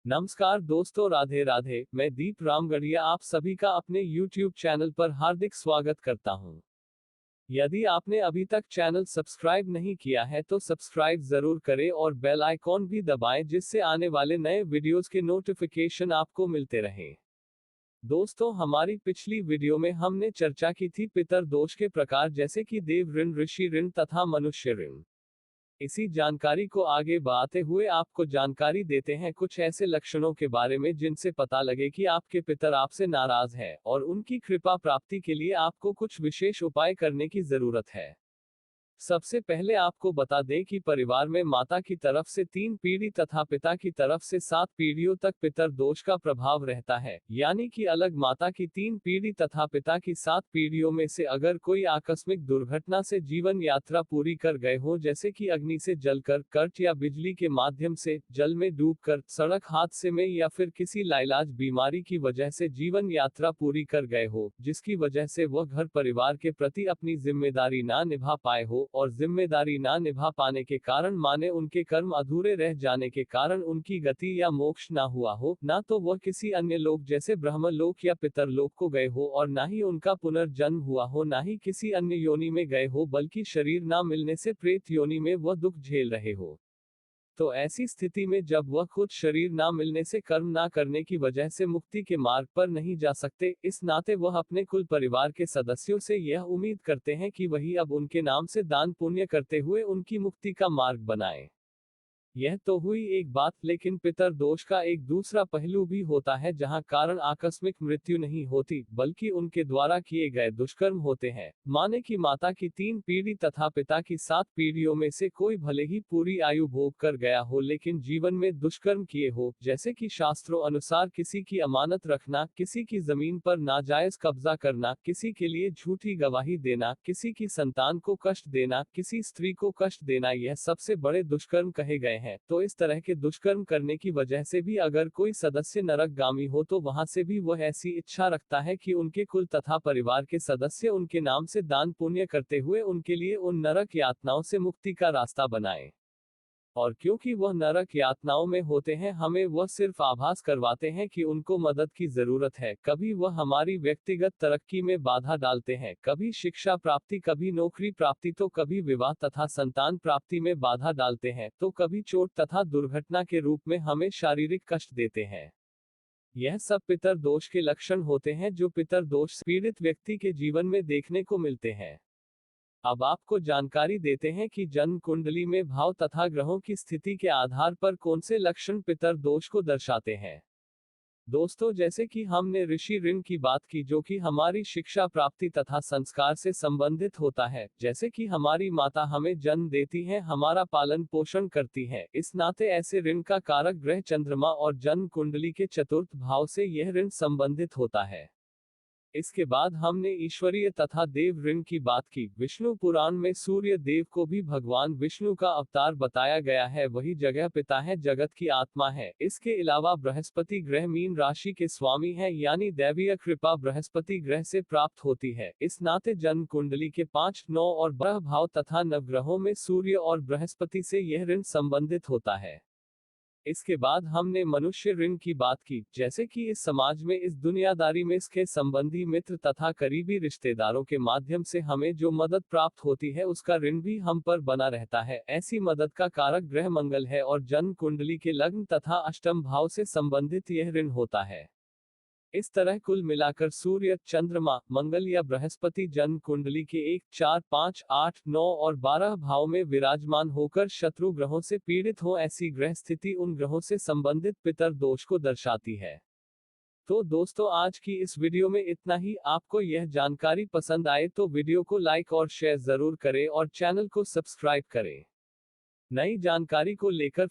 नमस्कार दोस्तों, राधे राधे। मैं दीप रामगढ़िया आप सभी का अपने YouTube चैनल पर हार्दिक स्वागत करता हूं। यदि आपने अभी तक चैनल सब्सक्राइब नहीं किया है तो सब्सक्राइब जरूर करें और बेल आइकॉन भी दबाएं, जिससे आने वाले नए वीडियोस के नोटिफिकेशन आपको मिलते रहें। दोस्तों, हमारी पिछली वीडियो में हमने चर्चा की थी पितर दोष के प्रकार, जैसे कि देव ऋण, ऋषि ऋण तथा मनुष्य ऋण। इसी जानकारी को आगे बढ़ाते हुए आपको जानकारी देते हैं कुछ ऐसे लक्षणों के बारे में जिनसे पता लगे कि आपके पितर आपसे नाराज हैं और उनकी कृपा प्राप्ति के लिए आपको कुछ विशेष उपाय करने की जरूरत है। सबसे पहले आपको बता दें कि परिवार में माता की तरफ से 3 पीढ़ी तथा पिता की तरफ से 7 पीढ़ियों तक पितर दोष का प्रभाव रहता है, यानी कि अलग माता की 3 पीढ़ी तथा पिता की 7 पीढ़ियों में से अगर कोई आकस्मिक दुर्घटना से जीवन यात्रा पूरी कर गए हो, जैसे कि अग्नि से जलकर, कर्ट या बिजली के माध्यम से, जल में डूबकर, सड़क हादसे में या फिर किसी लाइलाज बीमारी की वजह से जीवन यात्रा पूरी कर गए हो, जिसकी वजह से वह घर परिवार के प्रति अपनी जिम्मेदारी ना निभा पाए हो और जिम्मेदारी ना निभा पाने के कारण माने उनके कर्म अधूरे रह जाने के कारण उनकी गति या मोक्ष ना हुआ हो, ना तो वह किसी अन्य लोक जैसे ब्रह्मलोक या पितरलोक को गए हो और ना ही उनका पुनर्जन्म हुआ हो, ना ही किसी अन्य योनि में गए हो, बल्कि शरीर ना मिलने से प्रेत योनि में वह दुख झेल रहे हो। तो ऐसी स्थिति में जब वह खुद शरीर ना मिलने से कर्म ना करने की वजह से मुक्ति के मार्ग पर नहीं जा सकते, इस नाते वह अपने कुल परिवार के सदस्यों से यह उम्मीद करते हैं कि वही अब उनके नाम से दान पुण्य करते हुए उनकी मुक्ति का मार्ग बनाए। यह तो हुई एक बात, लेकिन पितर दोष का एक दूसरा पहलू भी होता है, जहां कारण आकस्मिक मृत्यु नहीं होती बल्कि उनके द्वारा किए गए दुष्कर्म होते हैं। माने कि माता की 3 पीढ़ी तथा पिता की 7 पीढ़ियों में से कोई भले ही पूरी आयु भोग कर गया हो, लेकिन जीवन में दुष्कर्म किए हो, जैसे कि शास्त्रों अनुसार किसी की अमानत रखना, किसी की जमीन पर नाजायज कब्जा करना, किसी के लिए झूठी गवाही देना, किसी की संतान को कष्ट देना, किसी स्त्री को कष्ट देना, यह सबसे बड़े दुष्कर्म कहे गए हैं। तो इस तरह के दुष्कर्म करने की वजह से भी अगर कोई सदस्य नरकगामी हो तो वहां से भी वह ऐसी इच्छा रखता है कि उनके कुल तथा परिवार के सदस्य उनके नाम से दान पुण्य करते हुए उनके लिए उन नरक यातनाओं से मुक्ति का रास्ता बनाएं। और क्योंकि वह नरक यातनाओं में होते हैं, हमें वह सिर्फ आभास करवाते हैं कि उनको मदद की जरूरत है। कभी वह हमारी व्यक्तिगत तरक्की में बाधा डालते हैं, कभी शिक्षा प्राप्ति, कभी नौकरी प्राप्ति, तो कभी विवाह तथा संतान प्राप्ति में बाधा डालते हैं, तो कभी चोट तथा दुर्घटना के रूप में हमें शारीरिक कष्ट देते हैं। यह सब पितर दोष के लक्षण होते हैं जो पितर दोष पीड़ित व्यक्ति के जीवन में देखने को मिलते हैं। अब आपको जानकारी देते हैं कि जन्म कुंडली में भाव तथा ग्रहों की स्थिति के आधार पर कौन से लक्षण पितर दोष को दर्शाते हैं। दोस्तों, जैसे कि हमने ऋषि ऋण की बात की, जो कि हमारी शिक्षा प्राप्ति तथा संस्कार से संबंधित होता है, जैसे कि हमारी माता हमें जन्म देती है, हमारा पालन पोषण करती है, इस नाते ऐसे ऋण का कारक ग्रह चंद्रमा और जन्म कुंडली के चतुर्थ भाव से यह ऋण संबंधित होता है। इसके बाद हमने ईश्वरीय तथा देव ऋण की बात की। विष्णु पुराण में सूर्य देव को भी भगवान विष्णु का अवतार बताया गया है, वही जगह पिता है, जगत की आत्मा है। इसके अलावा बृहस्पति ग्रह मीन राशि के स्वामी है, यानी दैवीय कृपा बृहस्पति ग्रह से प्राप्त होती है। इस नाते जन्म कुंडली के 5, 9 और 12 भाव तथा नवग्रहों में सूर्य और बृहस्पति से यह ऋण संबंधित होता है। इसके बाद हमने मनुष्य ऋण की बात की, जैसे कि इस समाज में, इस दुनियादारी में इसके संबंधी मित्र तथा करीबी रिश्तेदारों के माध्यम से हमें जो मदद प्राप्त होती है, उसका ऋण भी हम पर बना रहता है। ऐसी मदद का कारक ग्रह मंगल है और जन्म कुंडली के लग्न तथा अष्टम भाव से संबंधित यह ऋण होता है। इस तरह कुल मिलाकर सूर्य, चंद्रमा, मंगल या बृहस्पति जन्म कुंडली के 1, 4, 5, 8, 9 और 12 भाव में विराजमान होकर शत्रु ग्रहों से पीड़ित हो, ऐसी ग्रह स्थिति उन ग्रहों से संबंधित पितर दोष को दर्शाती है। तो दोस्तों, आज की इस वीडियो में इतना ही। आपको यह जानकारी पसंद आए तो वीडियो को लाइक और शेयर जरूर करें और चैनल को सब्सक्राइब करें। नई जानकारी को लेकर